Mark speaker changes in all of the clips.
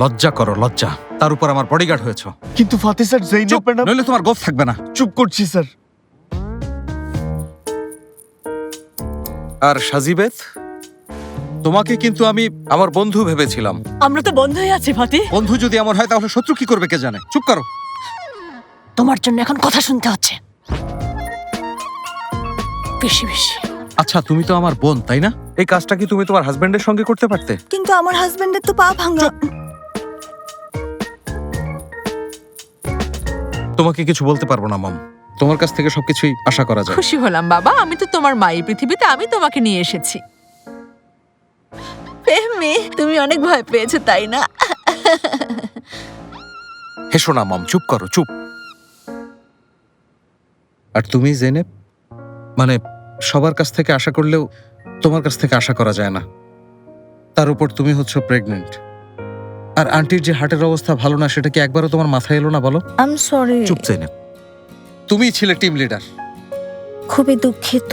Speaker 1: লজ্জা করো, লজ্জা। তার উপর আমার বডিগার্ড হয়েছো।
Speaker 2: কিন্তু ফাতে স্যার জৈনব ম্যাডাম।
Speaker 1: নইলে তোমার গোফ থাকবে না।
Speaker 2: চুপ করছি স্যার।
Speaker 1: আর সাজিবেদ, তোমাকে কিন্তু আমি আমার বন্ধু ভেবেছিলাম।
Speaker 3: আমরা তো বন্ধই আছি ফাতে।
Speaker 1: বন্ধু যদি আমার হয় তাহলে শত্রু কি করবে কে জানে। চুপ করো।
Speaker 3: তোমার জন্য এখন কথা শুনতে হচ্ছে বেশি বেশি।
Speaker 1: আচ্ছা, তুমি তো আমার বোন, তাই না? এই কাজটা কি তুমি তোমার হাজবেন্ডের সঙ্গে করতে পারতে?
Speaker 3: কিন্তু আমার হাজবেন্ডের তো পা ভাঙা।
Speaker 1: তোমাকে কিছু বলতে পারবো না মম। তোমার কাছ থেকে সবকিছুই আশা করা যায়।
Speaker 4: খুশি হলাম বাবা, আমি তো তোমার মা। এই পৃথিবীতে আমি তোমাকে নিয়ে এসেছি।
Speaker 3: ফেহমি, তুমি অনেক ভয় পেয়েছো তাই না?
Speaker 1: হেসো না মম, চুপ করো, চুপ। আর তুমি জেনেব, মানে সবার কাছ থেকে আশা করলেও তোমার কাছ থেকে আশা করা যায় না। তার উপর তুমি হচ্ছে প্রেগনেন্ট। আর আন্টির যে হার্টের অবস্থা ভালো না, সেটা কি একবারও তোমার মাথায় এলো না বলো?
Speaker 3: I am sorry.
Speaker 1: চুপ জেনেব, তুমিই ছিলে টিম লিডার।
Speaker 3: খুবই দুঃখিত।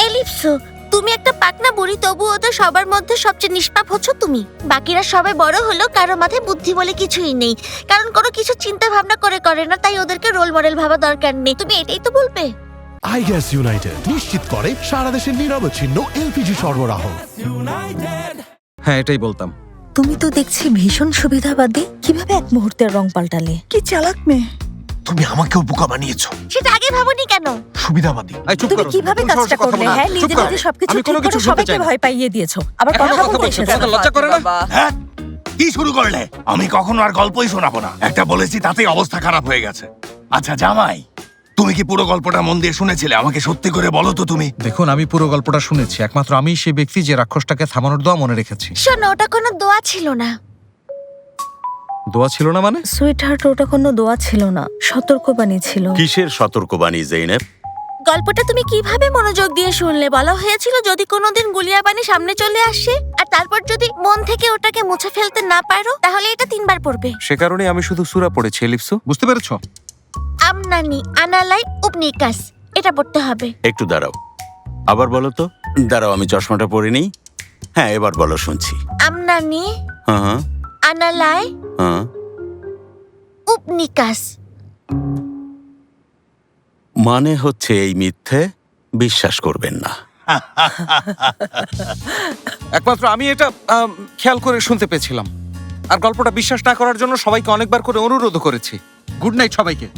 Speaker 5: এলিপসো, তুমি একটা পাকনা বুড়ি, তবুও তো সবার মধ্যে সবচেয়ে নিষ্পাপ হচ্ছ তুমি। বাকিরা সবাই বড় হলো, কারো মাথায় বুদ্ধি বলে কিছুই নেই, কারণ কোনো কিছু চিন্তা ভাবনা করে না, তাই ওদেরকে রোল মডেল ভাবা দরকার নেই। তুমি এটাই তো বলবে।
Speaker 6: আইগ্যাস ইউনাইটেড নিশ্চিত করে সারা দেশের নিরবচ্ছিন্ন এলপিজি সরবরাহ।
Speaker 1: হ্যাঁ, এটাই বলতাম।
Speaker 3: তুমি তো দেখছি ভীষণ সুবিধাবাদী। কিভাবে এক মুহূর্তের রং পাল্টালে? কি চালাক মেয়ে।
Speaker 6: তুমি আমাকেও বোকা বানিয়েছো।
Speaker 5: সেটা আগে ভাবনি কেন?
Speaker 6: সুবিধাবাদী।
Speaker 1: এই চুপ
Speaker 3: তুমি
Speaker 1: করো।
Speaker 3: কিভাবে
Speaker 1: কোন
Speaker 3: কাজটা
Speaker 1: সাহসে কথা
Speaker 3: করলে?
Speaker 1: বলো?
Speaker 3: হ্যাঁ,
Speaker 1: চুপ
Speaker 3: নিজে
Speaker 1: করো।
Speaker 3: নিজে সবকিছু
Speaker 1: আমি
Speaker 3: ঠিক
Speaker 1: কোনো
Speaker 3: করে
Speaker 1: কিছু শুনতে
Speaker 3: সবাইকে
Speaker 1: চাই না।
Speaker 3: ভয় পাইয়ে দিয়েছো। আবার
Speaker 1: এখন
Speaker 3: কথা
Speaker 1: কথা
Speaker 3: বলতে
Speaker 1: বলছো,
Speaker 3: এসেছো।
Speaker 1: তোমাদের লজ্জা করে না?
Speaker 7: হ্যাঁ, কি শুরু করলে? আমি কখনো আর গল্পই শোনাবো না। একটা বলেছি তাতেই অবস্থা খারাপ হয়ে গেছে। আচ্ছা জামাই, তুমি কি পুরো গল্পটা মন দিয়ে শুনেছিলে? আমাকে সত্যি করে বলো তো তুমি।
Speaker 1: দেখুন, আমি পুরো গল্পটা শুনেছি। একমাত্র আমি সেই ব্যক্তি যে রাক্ষসটাকে থামানোর দোয়া মনে রেখেছি।
Speaker 5: শোনো, ওটা কোনো দোয়া ছিল না।
Speaker 1: দোয়া ছিল না মানে?
Speaker 3: সুইট হার্ট, ওটা কোনো দোয়া ছিল না, সতর্কবাণী ছিল।
Speaker 8: কিসের সতর্কবাণী জেনেব?
Speaker 5: গল্পটা তুমি কিভাবে মনোযোগ দিয়ে শুনলে? বলা হয়েছিল যদি কোনোদিন গুলিয়াবানি সামনে চলে আসে আর তারপর যদি মন থেকে ওটাকে মুছে ফেলতে না পারো, তাহলে এটা 3 বার পড়বে।
Speaker 1: সে কারণে আমি শুধু সূরা পড়েছি। এলিপসো, বুঝতে পেরেছো?
Speaker 5: আমনানি আনালাই উপনিকাস, এটা পড়তে হবে।
Speaker 8: একটু দাঁড়াও, আবার বলো তো। দাঁড়াও, আমি চশমাটা পরে নিই। হ্যাঁ, এবার বলো, শুনছি।
Speaker 5: আমনানি
Speaker 8: হ্যাঁ হ্যাঁ
Speaker 5: আনালাই
Speaker 8: হ্যাঁ।
Speaker 5: উপনিকাস।
Speaker 8: মানে হচ্ছে এই মিথ্যে বিশ্বাস করবেন না।
Speaker 1: একমাত্র আমি এটা খেয়াল করে শুনতে পেয়েছিলাম। আর গল্পটা বিশ্বাস না করার জন্য সবাইকে অনেকবার করে অনুরোধ করেছি। গুড নাইট সবাইকে।